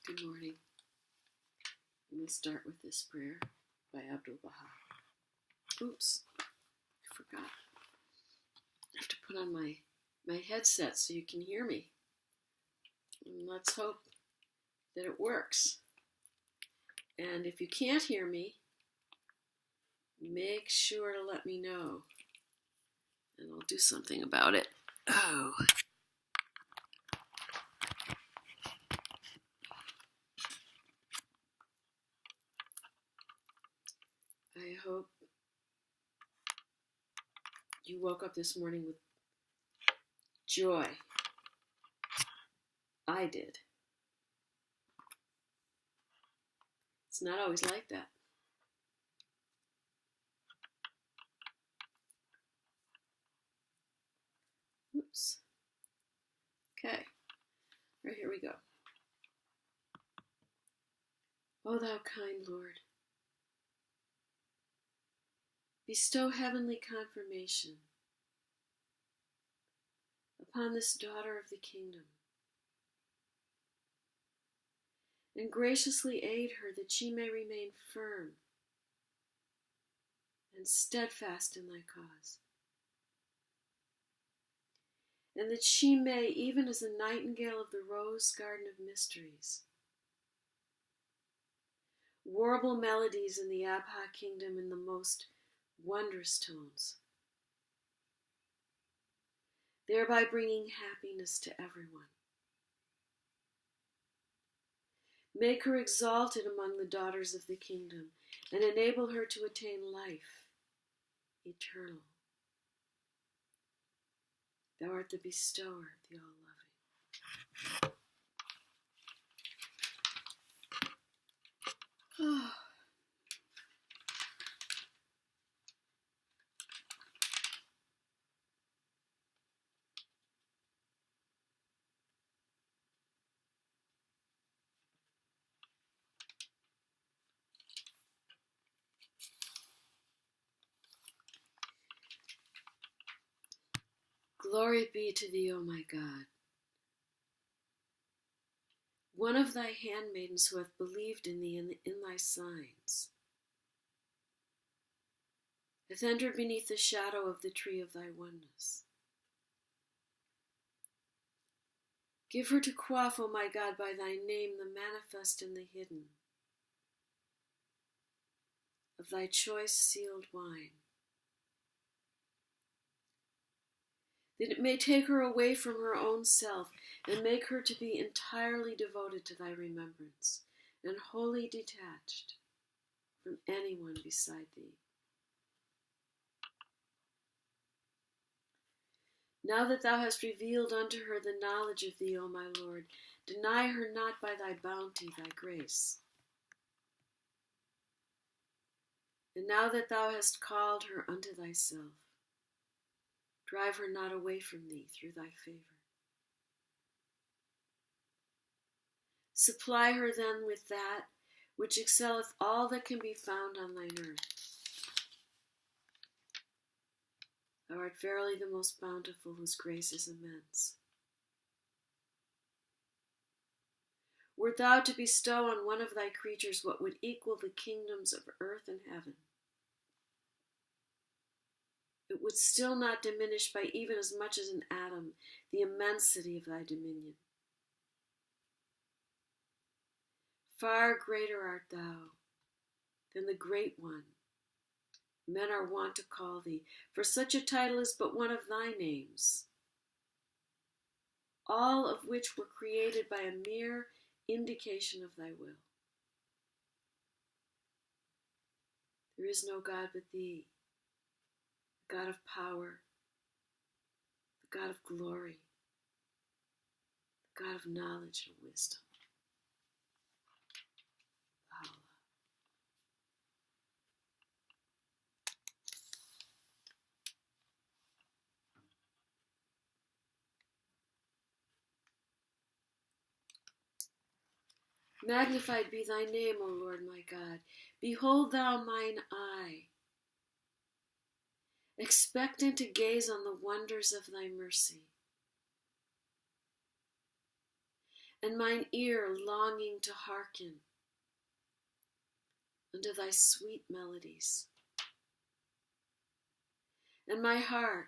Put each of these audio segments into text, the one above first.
Good morning. Let me start with this prayer by Bahá'í. Oops, I forgot. I have to put on my headset so you can hear me. And let's hope that it works. And if you can't hear me, make sure to let me know, and I'll do something about it. Oh. I hope you woke up this morning with joy. I did. It's not always like that. Oops. Okay. Right, here we go. O thou kind Lord, bestow heavenly confirmation upon this daughter of the kingdom, and graciously aid her that she may remain firm and steadfast in thy cause, and that she may, even as a nightingale of the rose garden of mysteries, warble melodies in the Bahá'í kingdom in the most wondrous tones, thereby bringing happiness to everyone. Make her exalted among the daughters of the kingdom, and enable her to attain life eternal. Thou art the bestower, the all-loving. Oh. Glory be to thee, O my God, one of thy handmaidens who hath believed in thee and in thy signs, hath entered beneath the shadow of the tree of thy oneness. Give her to quaff, O my God, by thy name, the manifest and the hidden of thy choice sealed wine, that it may take her away from her own self and make her to be entirely devoted to thy remembrance and wholly detached from anyone beside thee. Now that thou hast revealed unto her the knowledge of thee, O my Lord, deny her not by thy bounty, thy grace. And now that thou hast called her unto thyself, drive her not away from thee through thy favor. Supply her then with that which excelleth all that can be found on thine earth. Thou art verily the most bountiful, whose grace is immense. Wert thou to bestow on one of thy creatures what would equal the kingdoms of earth and heaven, it would still not diminish by even as much as an atom the immensity of thy dominion. Far greater art thou than the Great One men are wont to call thee, for such a title is but one of thy names, all of which were created by a mere indication of thy will. There is no God but thee, the God of power, the God of glory, the God of knowledge and wisdom. Magnified be thy name, O Lord my God. Behold thou mine eye, expectant to gaze on the wonders of thy mercy. and mine ear longing to hearken unto thy sweet melodies, and my heart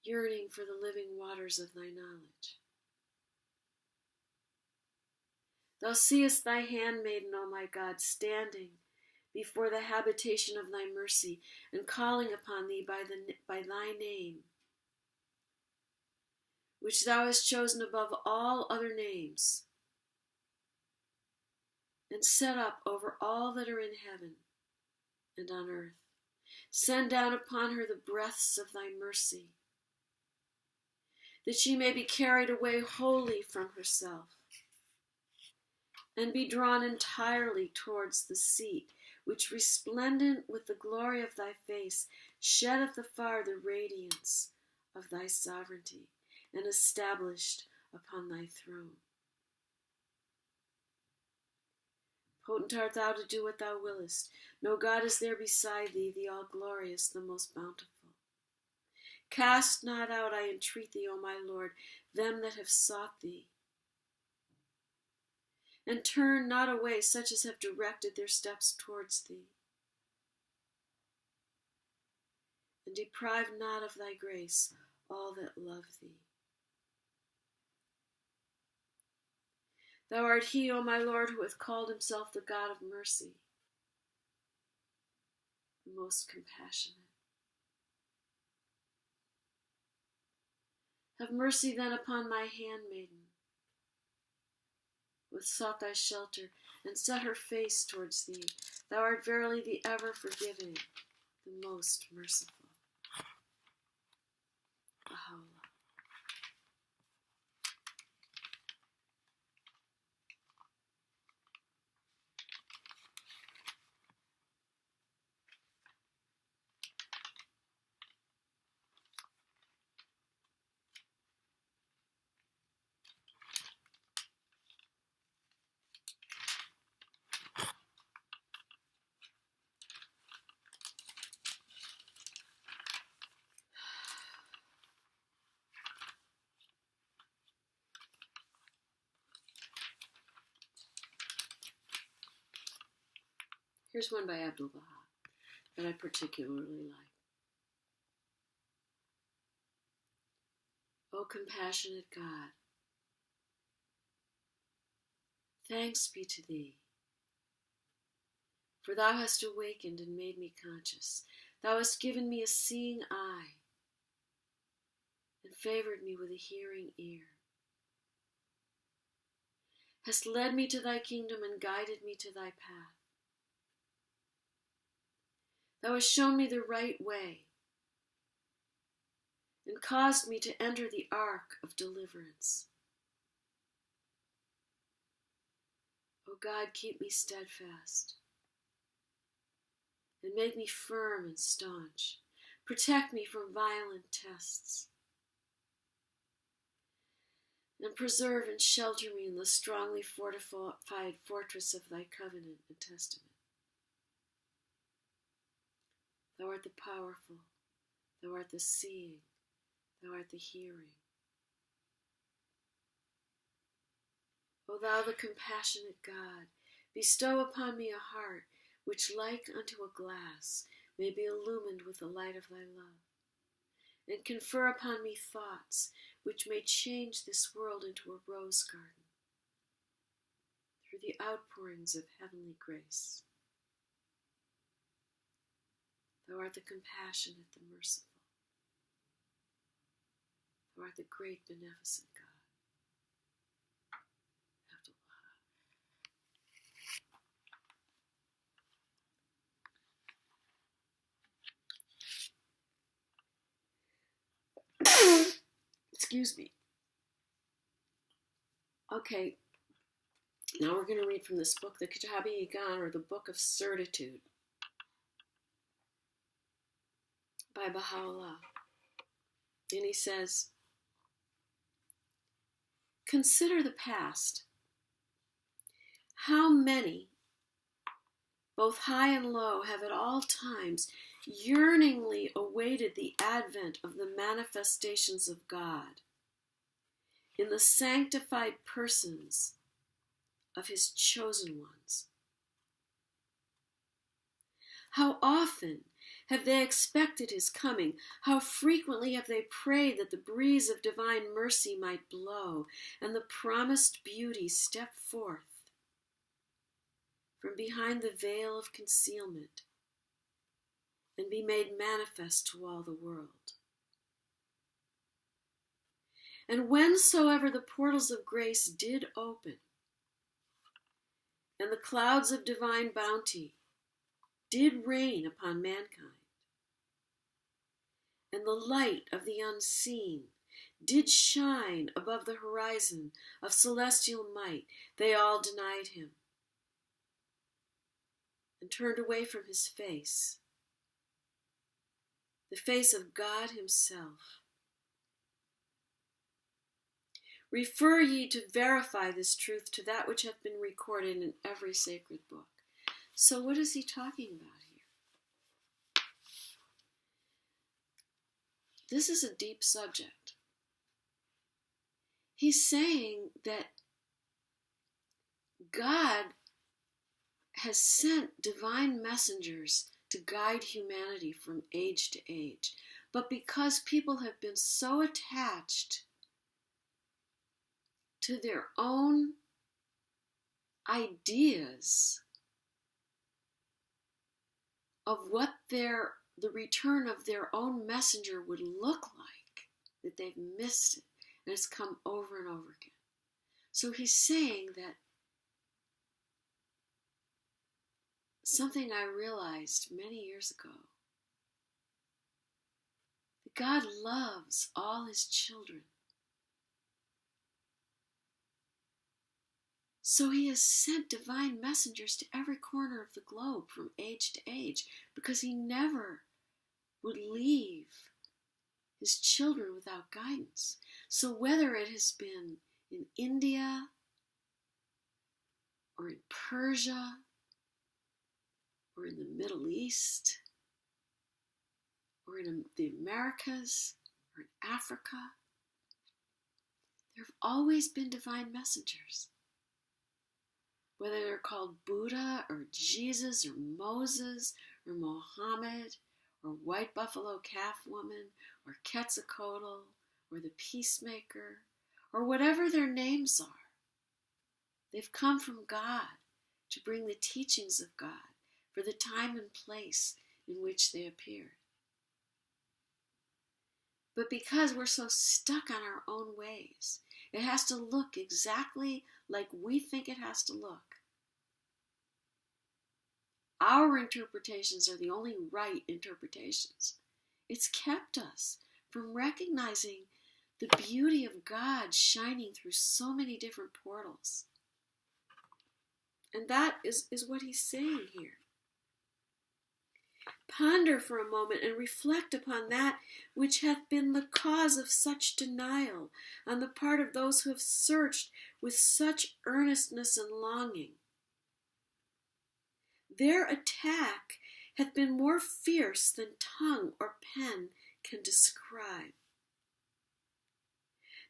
yearning for the living waters of thy knowledge. Thou seest thy handmaiden, O my God, standing before the habitation of thy mercy, and calling upon thee by thy name, which thou hast chosen above all other names, and set up over all that are in heaven and on earth. Send down upon her the breaths of thy mercy, that she may be carried away wholly from herself, and be drawn entirely towards the seat, which, resplendent with the glory of thy face, sheddeth afar the radiance of thy sovereignty, and established upon thy throne. Potent art thou to do what thou willest. No God is there beside thee, the all-glorious, the most bountiful. Cast not out, I entreat thee, O my Lord, them that have sought thee, and turn not away such as have directed their steps towards thee. And deprive not of thy grace all that love thee. Thou art he, O my Lord, who hath called himself the God of mercy, the most compassionate. Have mercy then upon thy handmaiden, who hath sought thy shelter, and set her face towards thee. Thou art verily the ever forgiving, the most merciful. Bahá'u'lláh. Here's one by Abdu'l-Bahá that I particularly like. O compassionate God, thanks be to thee, for thou hast awakened and made me conscious. Thou hast given me a seeing eye and favored me with a hearing ear. Hast led me to thy kingdom and guided me to thy path. Thou hast shown me the right way and caused me to enter the ark of deliverance. O God, keep me steadfast and make me firm and staunch. Protect me from violent tests, and preserve and shelter me in the strongly fortified fortress of thy covenant and testament. Thou art the powerful, thou art the seeing, thou art the hearing. O thou the compassionate God, bestow upon me a heart which, like unto a glass, may be illumined with the light of thy love, and confer upon me thoughts which may change this world into a rose garden through the outpourings of heavenly grace. Thou art the compassionate, the merciful. Thou art the great beneficent God. Excuse me. Okay, now we're going to read from this book, the Kitáb-Í-Iqán, or the Book of Certitude, by Bahá'u'lláh. And he says, consider the past. How many, both high and low, have at all times yearningly awaited the advent of the manifestations of God, in the sanctified persons of his chosen ones. How often have they expected his coming? How frequently have they prayed that the breeze of divine mercy might blow and the promised beauty step forth from behind the veil of concealment and be made manifest to all the world. And whensoever the portals of grace did open, and the clouds of divine bounty did rain upon mankind, and the light of the unseen did shine above the horizon of celestial might, they all denied him and turned away from his face, the face of God himself. Refer ye to verify this truth to that which hath been recorded in every sacred book. So what is he talking about here? This is a deep subject. He's saying that God has sent divine messengers to guide humanity from age to age. But because people have been so attached to their own ideas of what the return of their own messenger would look like, that they've missed it, and it's come over and over again. So he's saying that something I realized many years ago, that God loves all his children. So he has sent divine messengers to every corner of the globe from age to age, because he never would leave his children without guidance. So whether it has been in India or in Persia or in the Middle East or in the Americas or in Africa, there have always been divine messengers. Whether they're called Buddha or Jesus or Moses or Mohammed or White Buffalo Calf Woman or Quetzalcoatl or the Peacemaker or whatever their names are, they've come from God to bring the teachings of God for the time and place in which they appeared. But because we're so stuck on our own ways, it has to look exactly like we think it has to look. Our interpretations are the only right interpretations. It's kept us from recognizing the beauty of God shining through so many different portals. And that is what he's saying here. Ponder for a moment and reflect upon that which hath been the cause of such denial on the part of those who have searched with such earnestness and longing. Their attack hath been more fierce than tongue or pen can describe.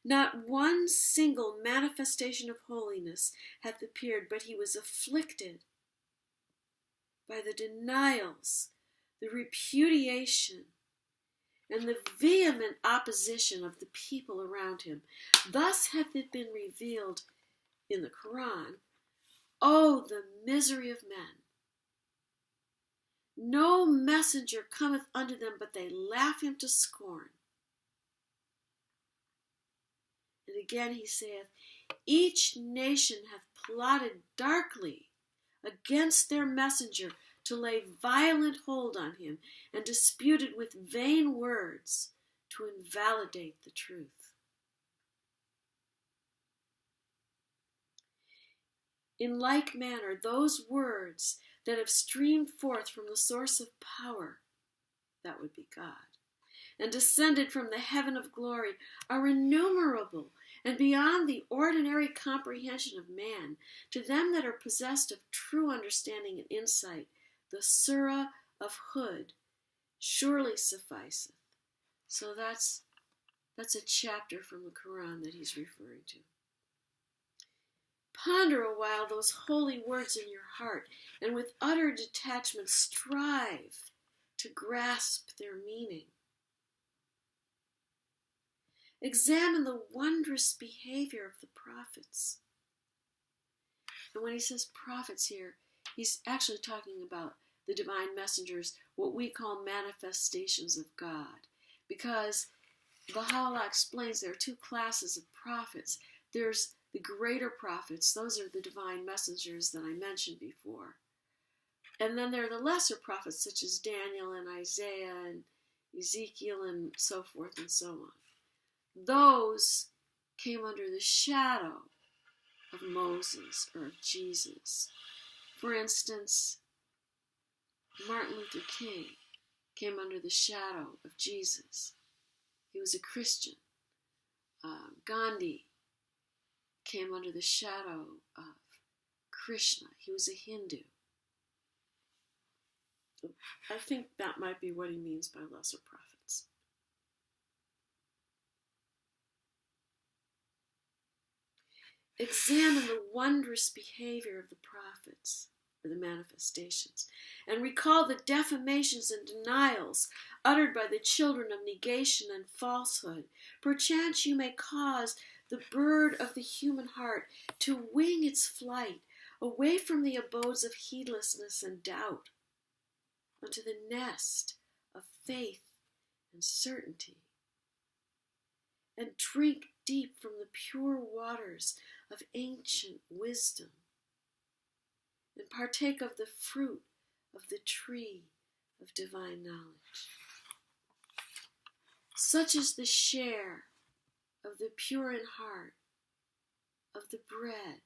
Not one single manifestation of holiness hath appeared, but he was afflicted by the denials, the repudiation, and the vehement opposition of the people around him. Thus hath it been revealed in the Quran, O the misery of men! No messenger cometh unto them, but they laugh him to scorn. And again he saith, each nation hath plotted darkly against their messenger to lay violent hold on him, and disputed with vain words to invalidate the truth. In like manner, those words that have streamed forth from the source of power, that would be God, and descended from the heaven of glory, are innumerable and beyond the ordinary comprehension of man. To them that are possessed of true understanding and insight, the Surah of Hud surely sufficeth. So that's That's a chapter from the Quran that he's referring to. Ponder a while those holy words in your heart, and with utter detachment strive to grasp their meaning. Examine the wondrous behavior of the prophets. And when he says prophets here, he's actually talking about the divine messengers, what we call manifestations of God. Because Baha'u'lláh explains there are two classes of prophets. There's the greater prophets, those are the divine messengers that I mentioned before. And then there are the lesser prophets, such as Daniel and Isaiah and Ezekiel and so forth and so on. Those came under the shadow of Moses or of Jesus. For instance, Martin Luther King came under the shadow of Jesus. He was a Christian. Gandhi came under the shadow of Krishna. He was a Hindu. I think that might be what he means by lesser prophets. Examine the wondrous behavior of the prophets, or the manifestations, and recall the defamations and denials uttered by the children of negation and falsehood. Perchance you may cause the bird of the human heart to wing its flight away from the abodes of heedlessness and doubt onto the nest of faith and certainty, and drink deep from the pure waters of ancient wisdom, and partake of the fruit of the tree of divine knowledge. Such is the share of the pure in heart, of the bread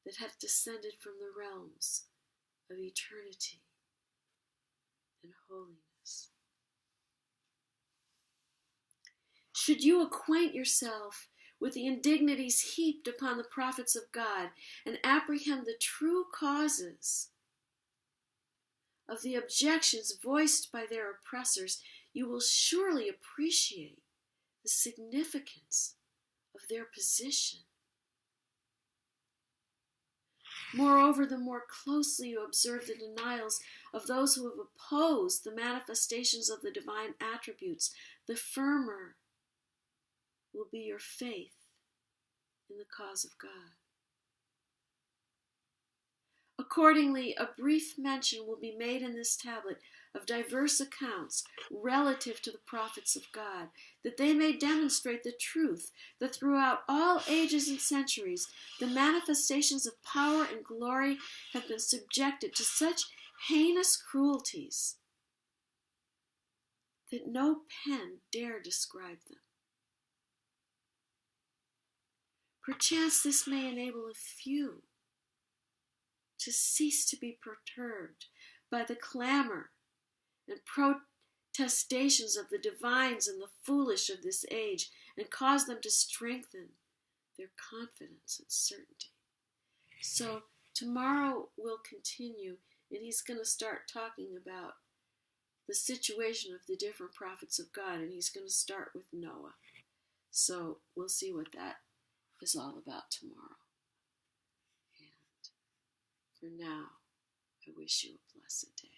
that hath descended from the realms of eternity and holiness. Should you acquaint yourself with the indignities heaped upon the prophets of God, and apprehend the true causes of the objections voiced by their oppressors, you will surely appreciate the significance of their position. Moreover, the more closely you observe the denials of those who have opposed the manifestations of the divine attributes, the firmer will be your faith in the cause of God. Accordingly, a brief mention will be made in this tablet of diverse accounts relative to the prophets of God, that they may demonstrate the truth that throughout all ages and centuries the manifestations of power and glory have been subjected to such heinous cruelties that no pen dare describe them. Perchance this may enable a few to cease to be perturbed by the clamor and protestations of the divines and the foolish of this age, and cause them to strengthen their confidence and certainty. So tomorrow we'll continue, and he's going to start talking about the situation of the different prophets of God, and he's going to start with Noah. So we'll see what that is all about tomorrow. And for now, I wish you a blessed day.